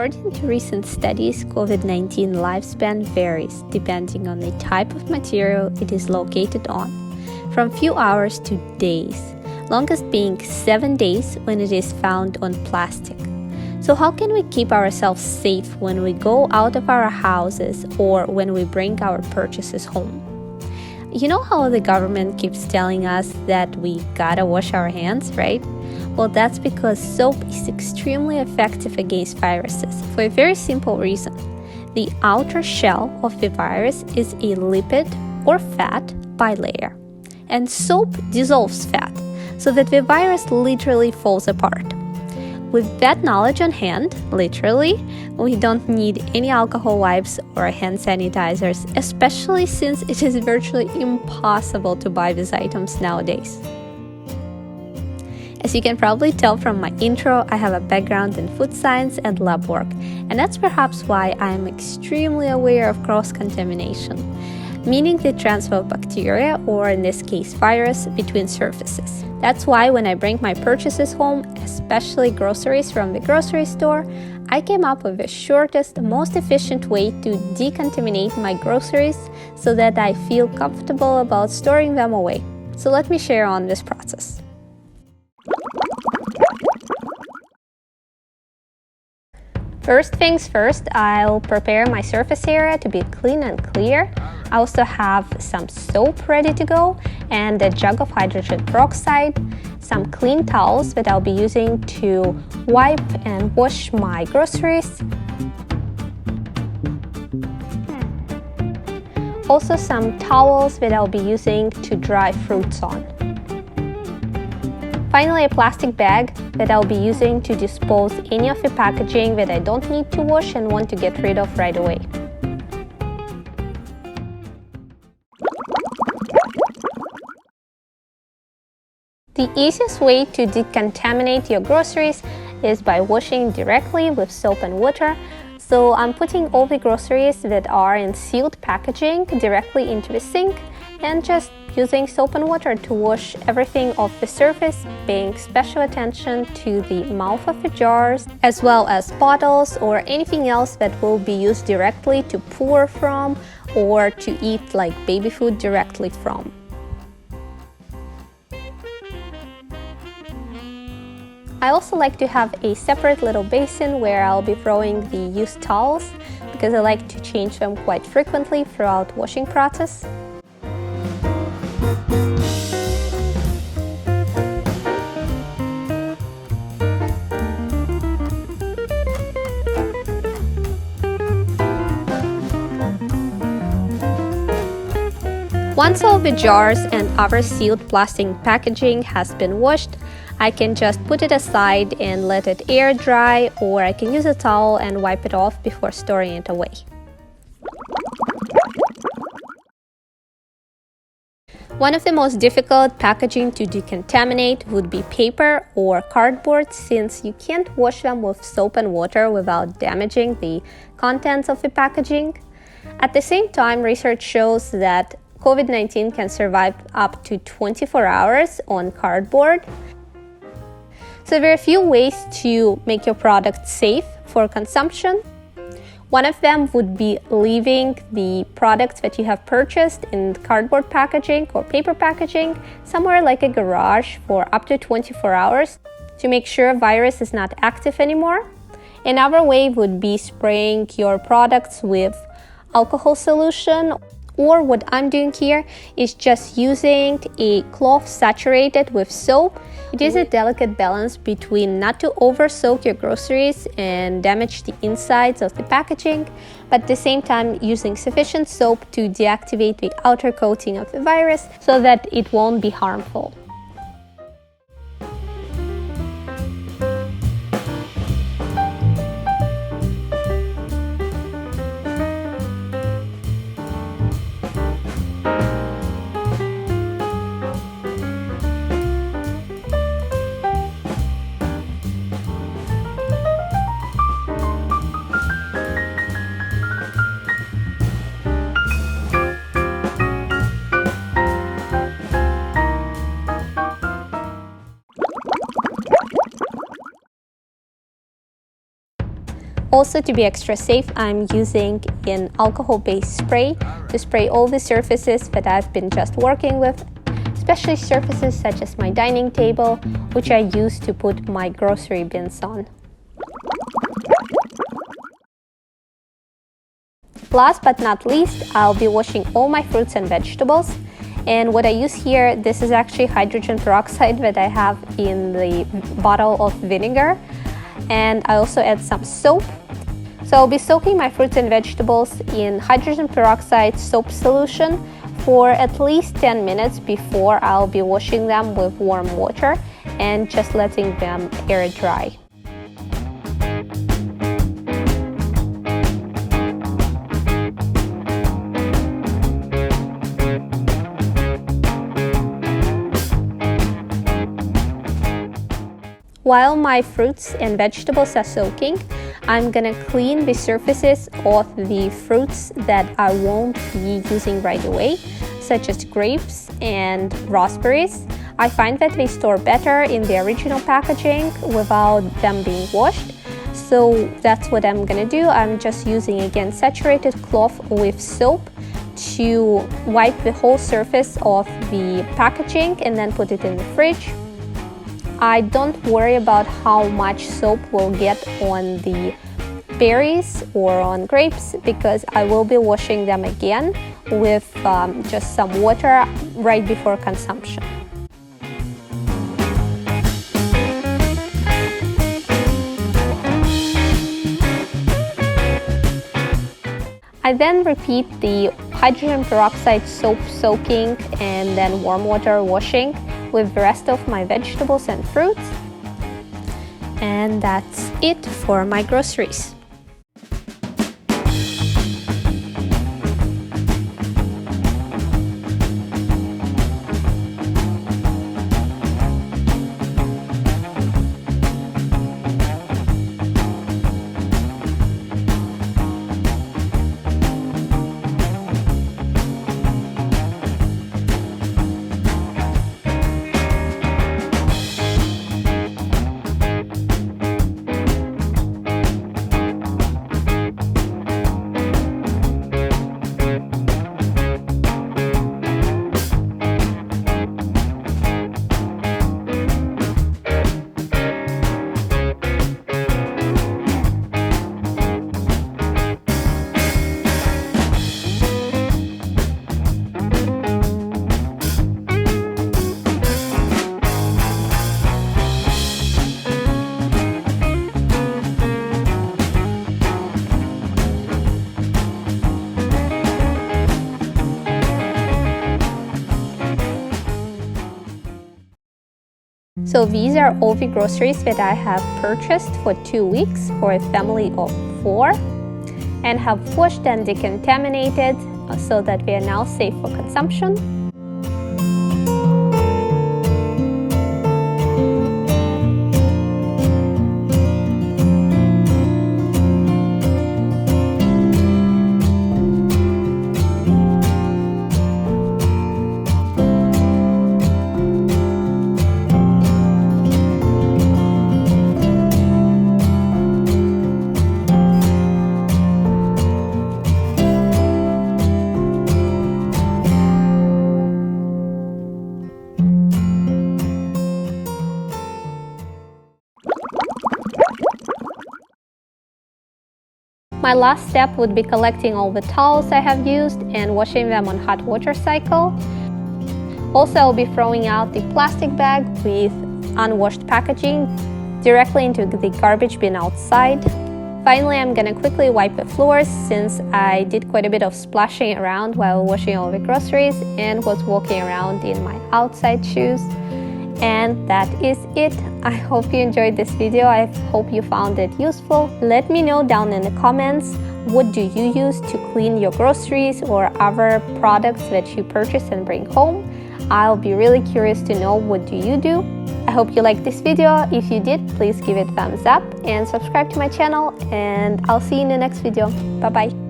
According to recent studies, COVID-19 lifespan varies depending on the type of material it is located on, from few hours to days, longest being 7 days when it is found on plastic. So how can we keep ourselves safe when we go out of our houses or when we bring our purchases home? You know how the government keeps telling us that we gotta wash our hands, right? Well, that's because soap is extremely effective against viruses for a very simple reason. The outer shell of the virus is a lipid or fat bilayer, and soap dissolves fat so that the virus literally falls apart. With that knowledge on hand, literally, we don't need any alcohol wipes or hand sanitizers, especially since it is virtually impossible to buy these items nowadays. As you can probably tell from my intro, I have a background in food science and lab work, and that's perhaps why I am extremely aware of cross-contamination, meaning the transfer of bacteria, or in this case virus, between surfaces. That's why when I bring my purchases home, especially groceries from the grocery store, I came up with the shortest, most efficient way to decontaminate my groceries so that I feel comfortable about storing them away. So let me share on this process. First things first, I'll prepare my surface area to be clean and clear. I also have some soap ready to go and a jug of hydrogen peroxide, some clean towels that I'll be using to wipe and wash my groceries. Also some towels that I'll be using to dry fruits on. Finally, a plastic bag that I'll be using to dispose any of the packaging that I don't need to wash and want to get rid of right away. The easiest way to decontaminate your groceries is by washing directly with soap and water. So I'm putting all the groceries that are in sealed packaging directly into the sink and just using soap and water to wash everything off the surface, paying special attention to the mouth of the jars, as well as bottles or anything else that will be used directly to pour from or to eat like baby food directly from. I also like to have a separate little basin where I'll be throwing the used towels because I like to change them quite frequently throughout washing process. Once all the jars and other sealed plastic packaging has been washed, I can just put it aside and let it air dry, or I can use a towel and wipe it off before storing it away. One of the most difficult packaging to decontaminate would be paper or cardboard, since you can't wash them with soap and water without damaging the contents of the packaging. At the same time, research shows that COVID-19 can survive up to 24 hours on cardboard. So there are a few ways to make your product safe for consumption. One of them would be leaving the products that you have purchased in cardboard packaging or paper packaging somewhere like a garage for up to 24 hours to make sure virus is not active anymore. Another way would be spraying your products with alcohol solution, or what I'm doing here is just using a cloth saturated with soap. It is a delicate balance between not to over soak your groceries and damage the insides of the packaging, but at the same time using sufficient soap to deactivate the outer coating of the virus so that it won't be harmful. Also, to be extra safe, I'm using an alcohol-based spray to spray all the surfaces that I've been just working with, especially surfaces such as my dining table, which I use to put my grocery bins on. Last but not least, I'll be washing all my fruits and vegetables. And what I use here, this is actually hydrogen peroxide that I have in the bottle of vinegar. And I also add some soap. So I'll be soaking my fruits and vegetables in hydrogen peroxide soap solution for at least 10 minutes before I'll be washing them with warm water and just letting them air dry. While my fruits and vegetables are soaking, I'm gonna clean the surfaces of the fruits that I won't be using right away, such as grapes and raspberries. I find that they store better in the original packaging without them being washed. So that's what I'm gonna do. I'm just using, again, saturated cloth with soap to wipe the whole surface of the packaging and then put it in the fridge. I don't worry about how much soap will get on the berries or on grapes because I will be washing them again with just some water right before consumption. I then repeat the hydrogen peroxide soap soaking and then warm water washing with the rest of my vegetables and fruits. And that's it for my groceries. So these are all the groceries that I have purchased for 2 weeks for a family of 4 and have washed and decontaminated so that they are now safe for consumption. My last step would be collecting all the towels I have used and washing them on hot water cycle. Also, I'll be throwing out the plastic bag with unwashed packaging directly into the garbage bin outside. Finally, I'm gonna quickly wipe the floors since I did quite a bit of splashing around while washing all the groceries and was walking around in my outside shoes. And that is it. I hope you enjoyed this video. I hope you found it useful. Let me know down in the comments, what do you use to clean your groceries or other products that you purchase and bring home? I'll be really curious to know, what do you do? I hope you liked this video. If you did, please give it a thumbs up and subscribe to my channel, and I'll see you in the next video. Bye bye.